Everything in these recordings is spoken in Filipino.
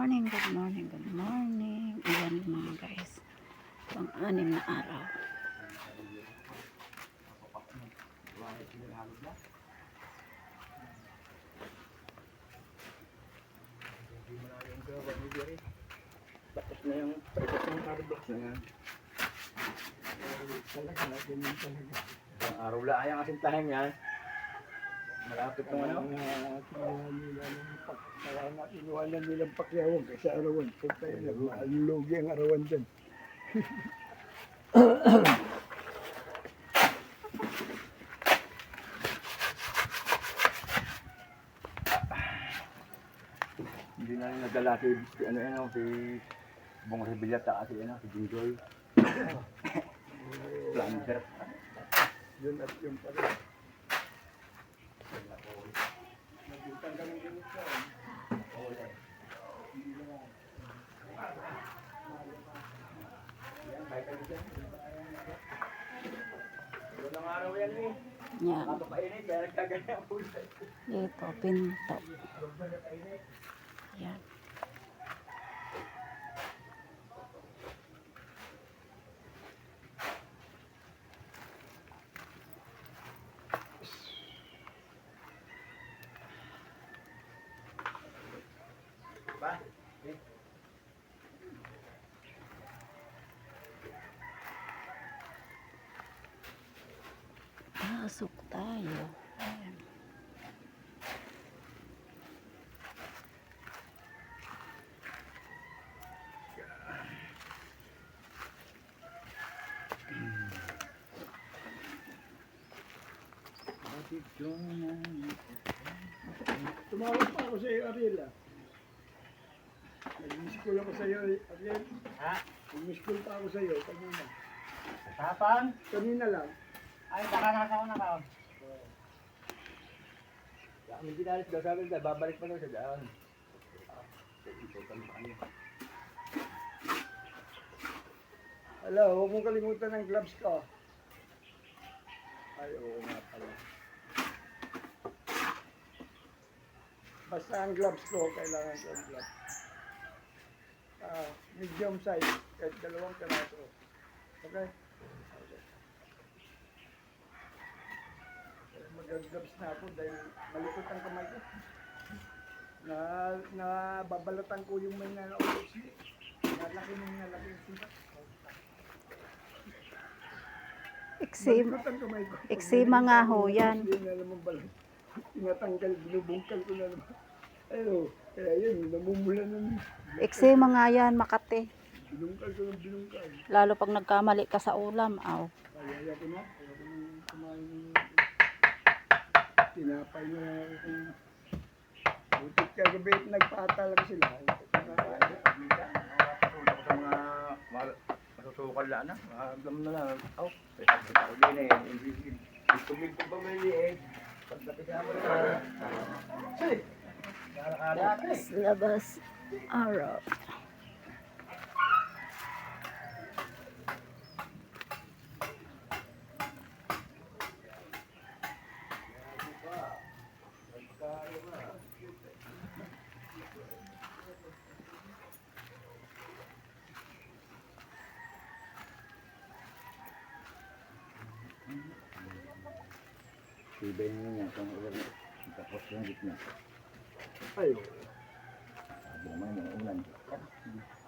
morning, good morning, good morning. Ayan mga guys. Pang-anim na araw. Tapos na yung card blocks na yan. Talaga, ganyan talaga. Ang araw lang ang asintahan yan. Malapit ng ano? Inuwanan nilang pakyawag kasi arawan. Punta yun, ang lugi ang arawan dyan. Hindi na rin nagdala si Bong Rebillata kasi si Jingoy. Planter. Yun at yung pala. Nagutan ka ng ganit ka. Wala. Yan, kahit ano dyan. Walang araw yan eh. Yan. Nakapainit, kaya nagkaganyan ang pulsa. Ito, pinto. Yan. Ba? Pasok tayo. Ayan. Tumawag pa ako sa iyo, Ariel. Nag-miss call ako sa iyo, Ariel. Ha? Nag-miss call pa ako sa iyo kanina. Kapan? Kanina lang. Ay, baka nakasawa na ka. Kami dinalis daw sabi nila, babalik pa daw siya daan. Hello, huwag mong kalimutan ng gloves ko. Ay, oo nga pala. Basta ang gloves ko, kailangan ko ang gloves. Medium size, kahit 2 piraso. Okay? Mag-gloves na ako dahil malikot ang kamay ko. Babalatan ko yung may nalaulit. Nalaki nung nalaki yung sibat. Eksima nga ho yan. Hindi na naman balat. Tinatanggal, binubungkal ko na naman. Ayun, kaya yun, namumula ng... Eksima nga yan, Makati. Binungkal ko ng binungkal. Lalo pag nagkamali ka sa ulam, aw. Kaya ko na, kumain ng... Tinapay na ako kung... Butit kagabi, nagpatalaga sila. Masusukal lang na. Alam na lang. Oh, ako din eh. Tubig ko ba may liit? Pagdating na mo na. Sige. Labas. Araw. Ibay nyo niya kung ulan. Tapos yung gitna. Ay. Sabi naman yung ulan.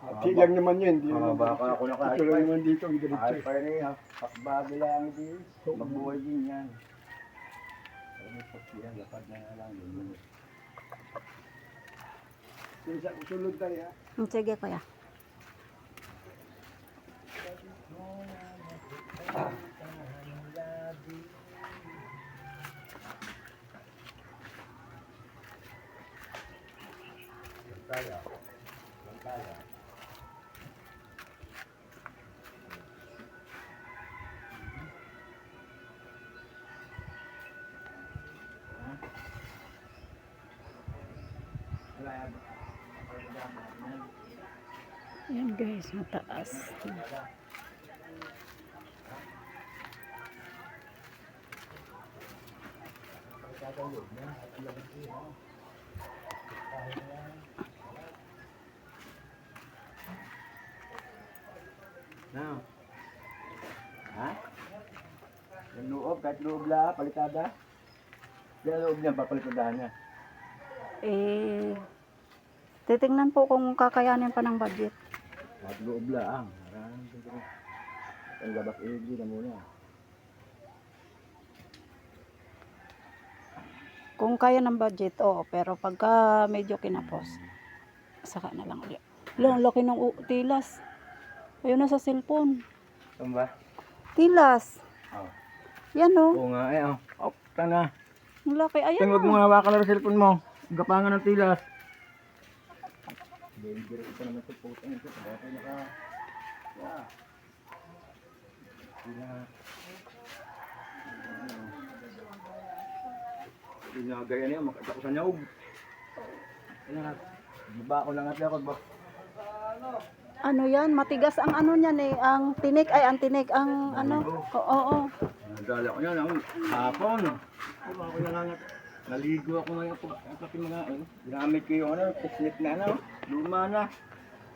Hati lang naman yun. Baka ako na kahit. Ito lang naman dito ang diretso. Kahit pa rin eh. Hakbago lang din. Magbuhay din yan. Ano po siya. Lapad na lang. Sulod tayo ha. Sige kuya. Kaya. Kaya. Ayan guys, mataas. No. Ha? Yung loob, kahit loob la, palitada. Yung loob niya, papalitadahan niya. Eh, titingnan po kung kakayanin pa ng budget. Kahit loob la, maraming siguro. Ang labas iligi na muna. Kung kaya ng budget, oo. Pero pagka medyo kinapos, saka na lang ulit. Ang laki ng tilas. Ayun na sa cellphone. Saan ba? Tilas. Oh. Yan o. Oo nga, eh, oh. Oh, tana. Ang laki. Ayan Huwag mo na. hawakan na cellphone mo. Gapangan ng tilas. Danger ito naman sa puto nito. Kaya naka... Yeah. Pinagaya niya, makita ko sa nyawag. Ayan, baba ko lang at ako ba? Ano yan? Matigas ang ano niyan eh. Ang tinik. Ay, ang tinik. Ang ano. Oo. Nadala ko yan, ang hapon. Baba ko lang at naligo ako ngayon pati mga ginamit ko yung ano, technique na ano, luma na.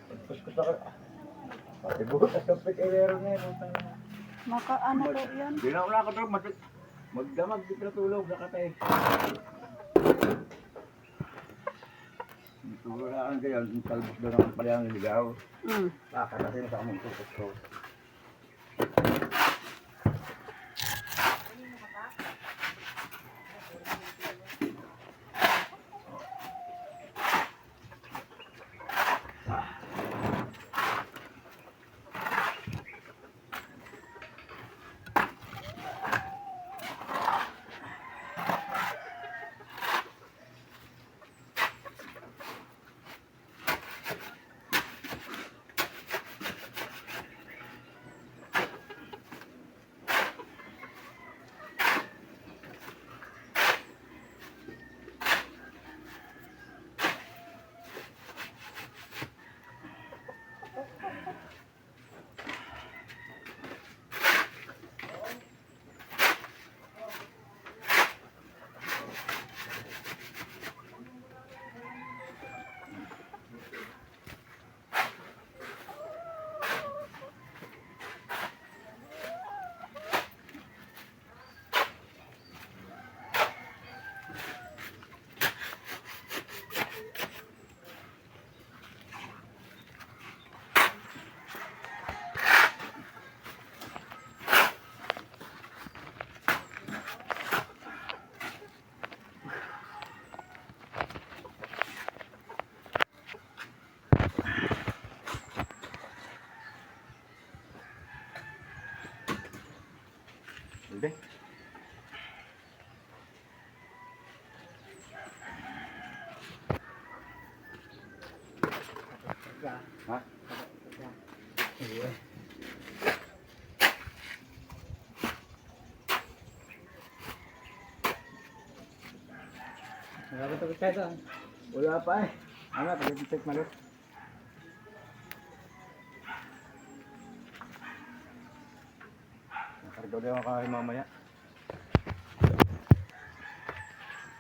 Pagpus ko sa pati buhot at kapit elero na yun. Maka ano po yan? Hindi na ako nakatulog, magdamag di ka tulog, nakatay. Tulog na ang ganyan, yung talbos doon ang pala ang niligaw. Kakatasin na sa among tukos ko. Hindi. Ha? Iya. Wala pa tapos kayo. Wala pa eh. Ano, pag-check malit. Nakargaw din ako kayo mamaya.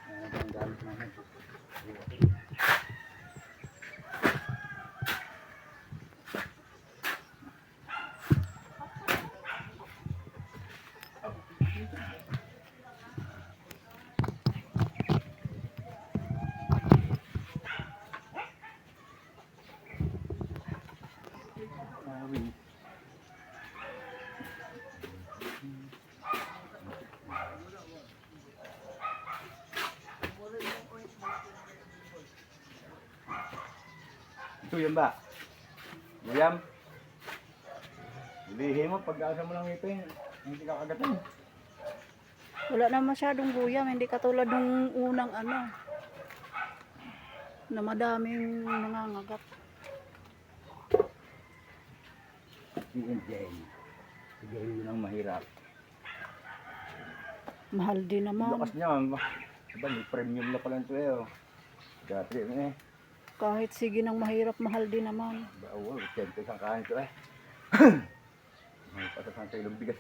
Ano ang gamit namin? Ito yan ba? William? Lihin mo, pag-asa mo lang ngipin, hindi ka kagatan. Wala na masyadong guyam. Hindi katulad nung unang ano. Na madaming nangangagat. PNJ. Sige, yun ang mahirap. Mahal din naman. Lakas niya, diba, may premium na pala ito eh. Oh. Dati eh. Kahit sige nang mahirap, mahal din naman. Oo, 10 pesos ang kain ito eh. May patasang sa ilong bigas.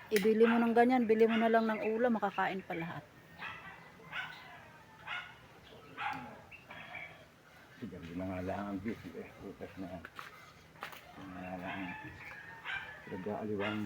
Ibili mo ng ganyan, bili mo na lang ng ulam, makakain pa lahat. Sige, hindi na nga lang ang busy eh. Utas na yan. Nag-aaliwan.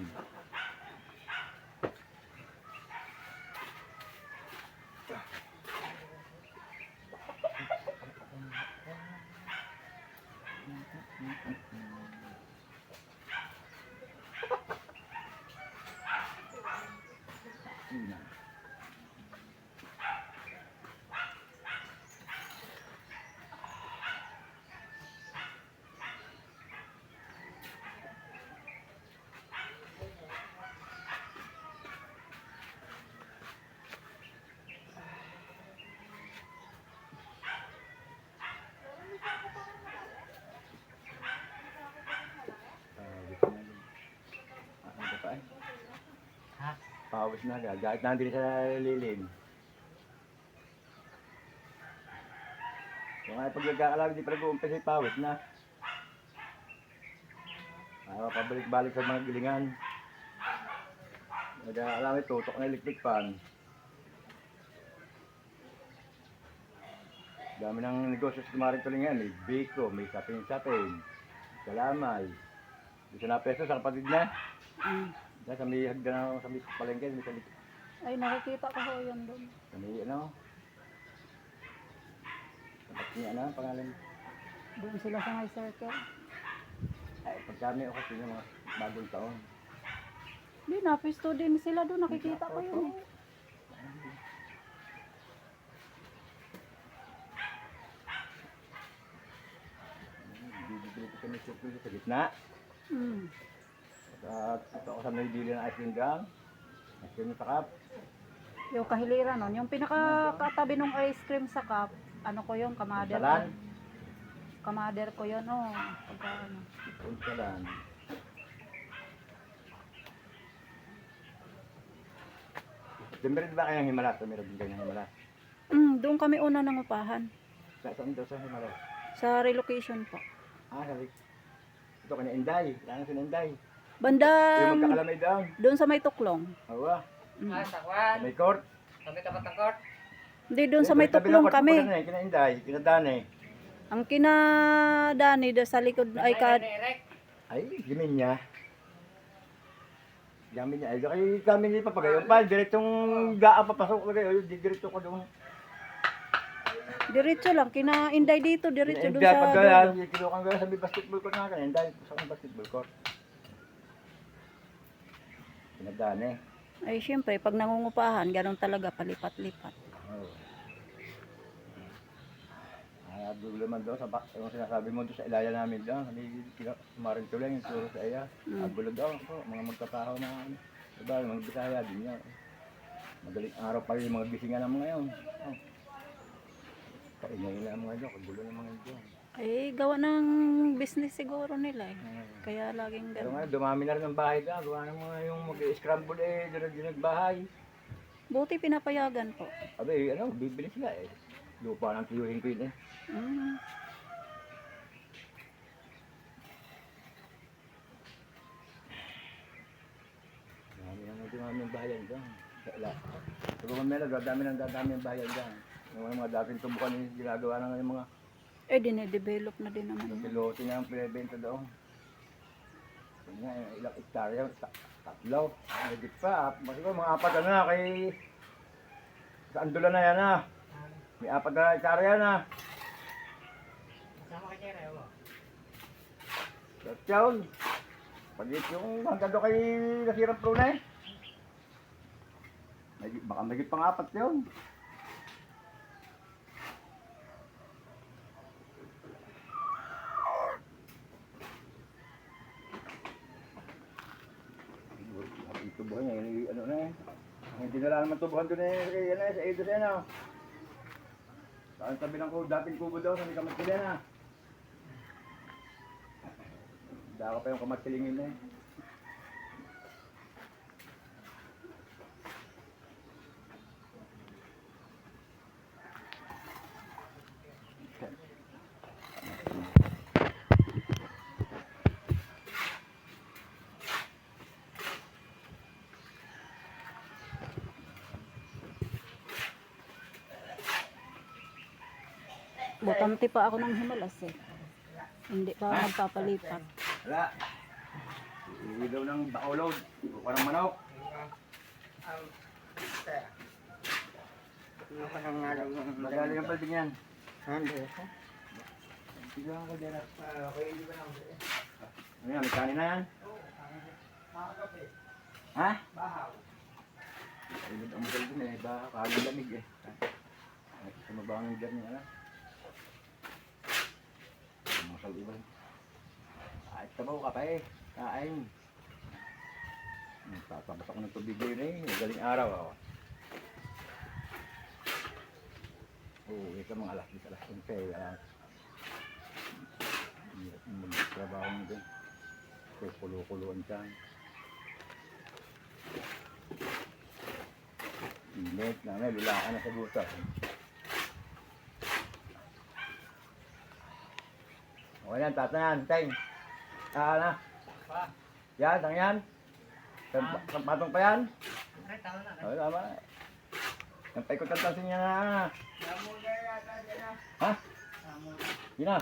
Pawis na agad. Kahit nandun sa lilim. Kung ay pagkakalabi, di pa nag-uumpisa yung pawis na. Pabalik-balik sa mga gilingan. Nag-aalami, tutok na electric fan. Dami ng negosyo sa Tumaring Tulingan. May Biko, may sapin-sapin, Kalamay. Gusto na peso sa kapatid na. Sa may hagdan sa may palengke, may salit. Ay, nakikita ko ho yan doon. Sa may ano? Dapat niya ano, pangalan. Doon sila sa may circle. Ay, pagkami ako kasi ng mga bagong taon. Hindi, napisto din sila doon. Nakikita ko yun eh. Bibili ko sa may circle sa gitna. At ito ako sa may dili ng ice cream gang. Ice cream sa cup. Yung kahiliran nun. Yung pinakakatabi ng ice cream sa cup, ano ko yun, kamader ko. Punsalan. Kamader ko yun, oh. Pagka ano. Punsalan. Meron ba kayang Himalas? Meron din kayang Himalas? Doon kami una nangupahan. Saan daw sa Himalas? Sa relocation po. Sabi. Ito ka na Inday. Kaya si Inday. Yung Bandang, magkakalamay daw. doon sa may tuklong. Awa. Sakwan. May court. Kami tapat ng court. Hindi, doon sa may tuklong kami. Kina Inday. Kina Dane. Ang kinadani doon sa likod ay Eric. Ay, gimin niya. Gamin niya. Ay, kami hindi papagayon pa. Diretsong gaa papasok ko kayo. Diretso ko doon. diretso lang, kina Inday dito, diretso doon Inday, sa pagka dulo. kinukan ko sa may basketball court na kan. Inday, sa may basketball court. Kina Dane. Ay, syempre, pag nangungupahan, ganun talaga, palipat-lipat. Oh. Ay, dulo man doon sa yung sinasabi mo doon sa ilaya namin doon. Tumaring Tulingan, yung turo sa iya. Agulo daw po, mga magkataho na diba, mga Bisaya din yan. Madaling araw pa yung mga gisingan ng mga yun. Oh. Kaingay nila mga doon, kagulo ng mga doon. Eh, gawa ng business siguro nila eh. Kaya laging Pero ganun. nga, dumami na rin ang bahay doon. Gawa ng mga yung mag-scramble eh, dinag bahay. Buti pinapayagan po. Abe, ano, bibili sila eh. Lupa ng tiyuhin ko yun eh. Dumami ang bahayan dyan. Siguro meron, dadami ang bahayan dyan. Yung mga dating tubukan yung ginagawa na yung mga Eh, dinedevelop na din naman yun. piloto niya ang pinibenta doon. Yun nga, ilang hektarya, tatlo. Higit pa, siguro mga apat na kay sa Andola na yan May 4 na hektarya na. Sama ka niya mo. Tatyaw. Pagit yung hanggang doon kay nasirang pruna eh. Baka magigit pang 4 yun. Tubuhan niya, ano na eh. Hindi na lang naman tubuhan doon eh, sa Edos eh, no? Saan tabi ng dating kubo daw, sa may kamatsilin Daka pa yung kamatsilingin eh. Butante pa ako ng Himalas eh. Hindi pa magpapalipat. Wala. Iwi daw ng bakulod. Parang manok. Magali ang palping yan. Tignan ko dyan. Ano yan? May kanin na yan? Ha? Bahaw. Ilid ang masal din eh. Baka kaging lamig eh. Sumabang ang dyan niya na. Masal iba. Kahit sabaw ka pa eh. Kain. Tatapos ako ng tubig yun eh. Galing araw ako. Oo, ito mga alas 10, alas 11. Magtrabaho mo din. Kaya kulo-kuloan dyan. Init na nga, lulakan na sa butas. Okay yan, tatanan, Teng. Na. Pa. Yan, tang yan. Patong pa yan. Ay, tama na. Okay, tama. Yung paikot-tantasin niya na. Ha? Yun na.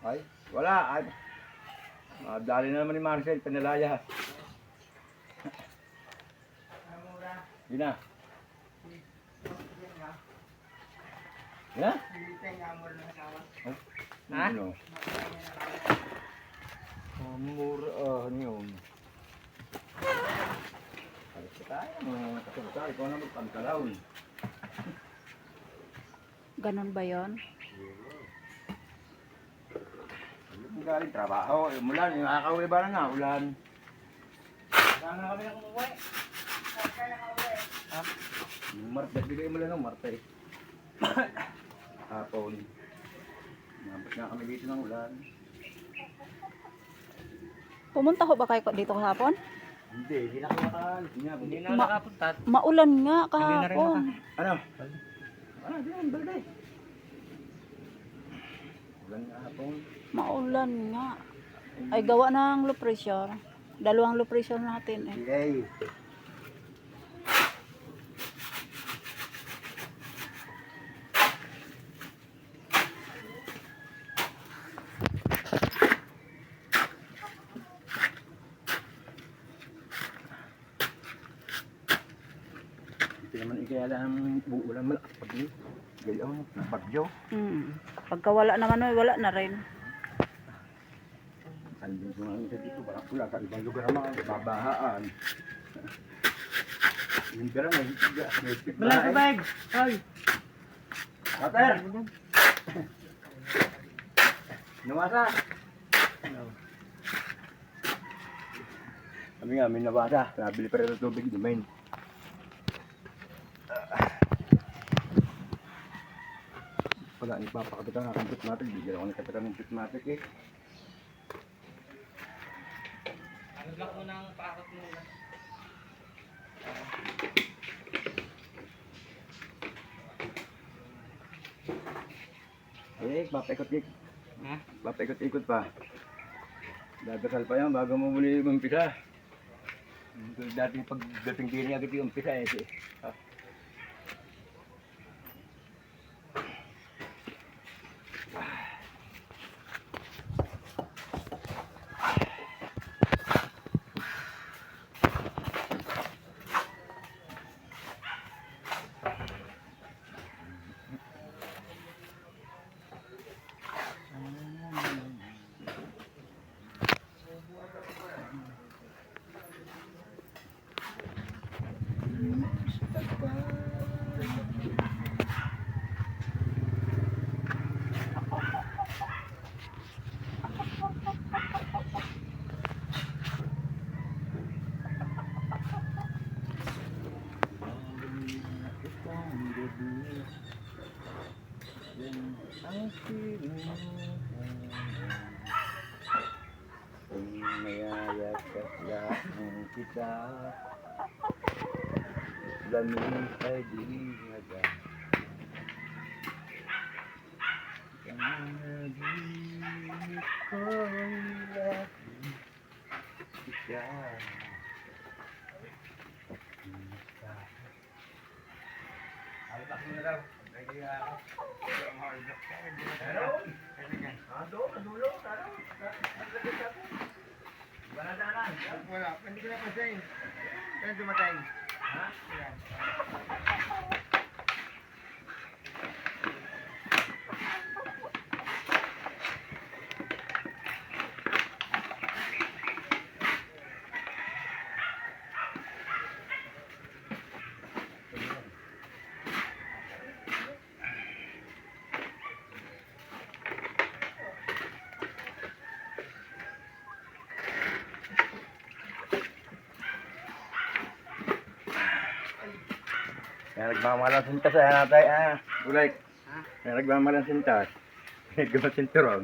Ay, wala. Ay. Dali na naman ni Marcel, pinalaya. Yun na. Yun na? Ha? Ano? Mura, ano yun? Alis ka tayo, mga kasabata. Ikaw na magpantalaon. Ganon ba yon? Hindi galing trabaho. Umulan, yung akawin ba na nga? Ulan. Sana kami na kumuwi. Yung Martes, bigay mo lang ng Martes. Hapon. Nabot na kami dito ng ulan. Pumunta ko ba kayo dito kahapon? Hindi na kumakain. Hindi na Ma- nakapunta. Maulan nga Hindi na rin kahapon. Ano? Di yan, balde. Ulan nga hapon. Maulan nga. Ay gawa ng low pressure. Dalawang low pressure natin eh. Yay. Ito naman ikayala ang buulan malakas pag yun. Gayaw, bagyo. Pagka wala naman ay wala na rin. Sandin ko nga dito, parang pula sa ibang lugar naman, babahaan. Yung pera na, may spit Balay ko, bag. Ay. Water! Nawasa! Kami nga, may nabasa. Nabili pa rin ng tubig, dumain. Wala, ipapakabit ang aking bitmatic. Bigyan ako ng katakan ng bitmatic eh. Ano block mo ng pakot mo na? Papaikot-ikot. Ha? Papaikot-ikot pa. Dadasal pa yan bago mo muli umpisa. Dati pagdating din agad yung umpisa eh. Kung mayayakap lang kita, lamig ay di naga. Panaginip ko'y lagi kita. Ay, bakit mo na daw? Pwede ako. Pero, Ado, dulo, taro. Wala, hindi ko na pasayin. Yan dumatay. Ha? Yan. Kaya nagmamahalang sintas natay Ulay. Kaya nagmamahalang sintas. Nagmamahalang sinturon.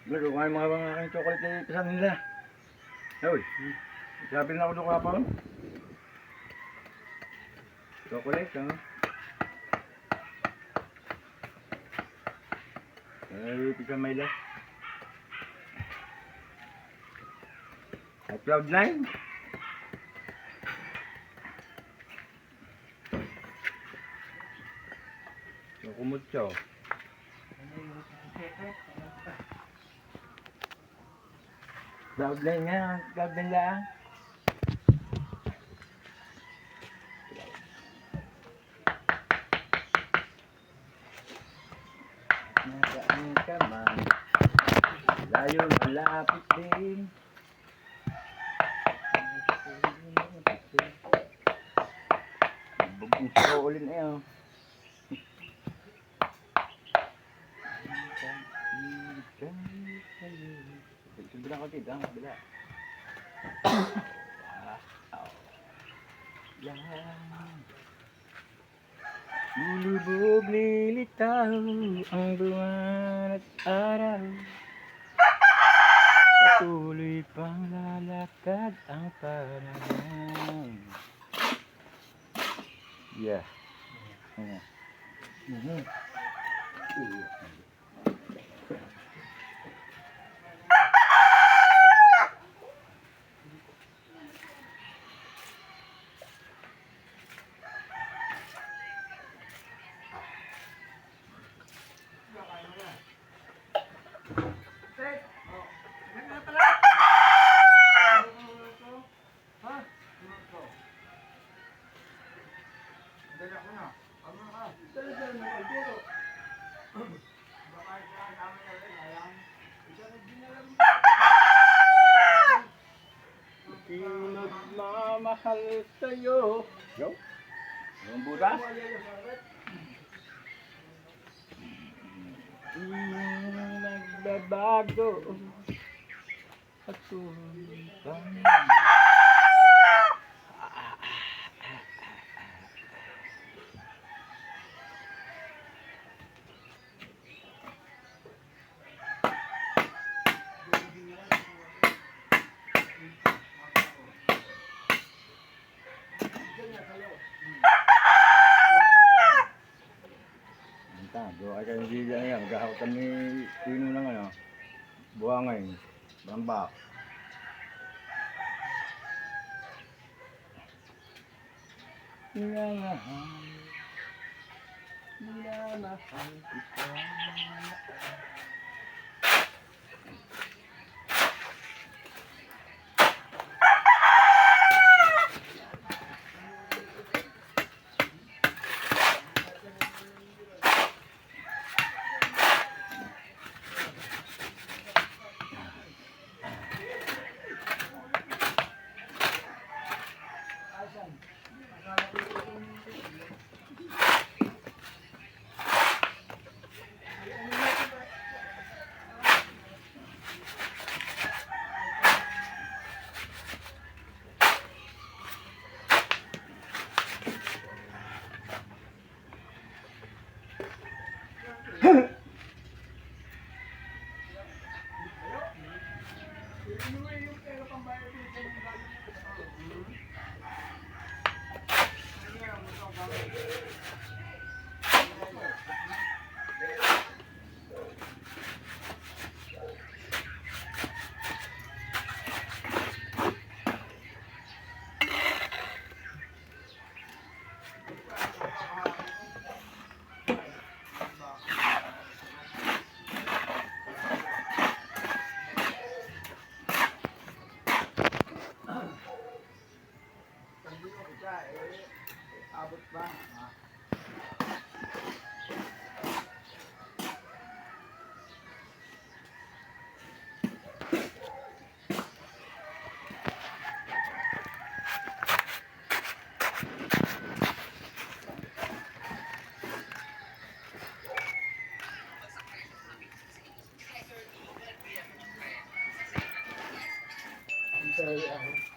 Lalo, kumain mga aking chocolate na ipisan nila. Uy, sabi na ako doon kapag. Chocolate, ha? Ay, ipisan may last. At Cloud9. Kumutso. Cloud9 nga, Cloud9 lang. Nasaan ka man, layo malapit din. Bugong strollin eh oh. Bilang ko dito, bila. Lulubog lilitaw ang buwan at araw. Patuloy pang lalakad ang panahon. Yeah. Nagmamahal sa'yo. Yo? Yung butas? Nagbabago at tuwang. Doa kayo hindi yan. Magkakot kami pino ng ano. Buhangin. Bambak. Minamahal. Minamahal kita. Abot ba? Ha? Sorry,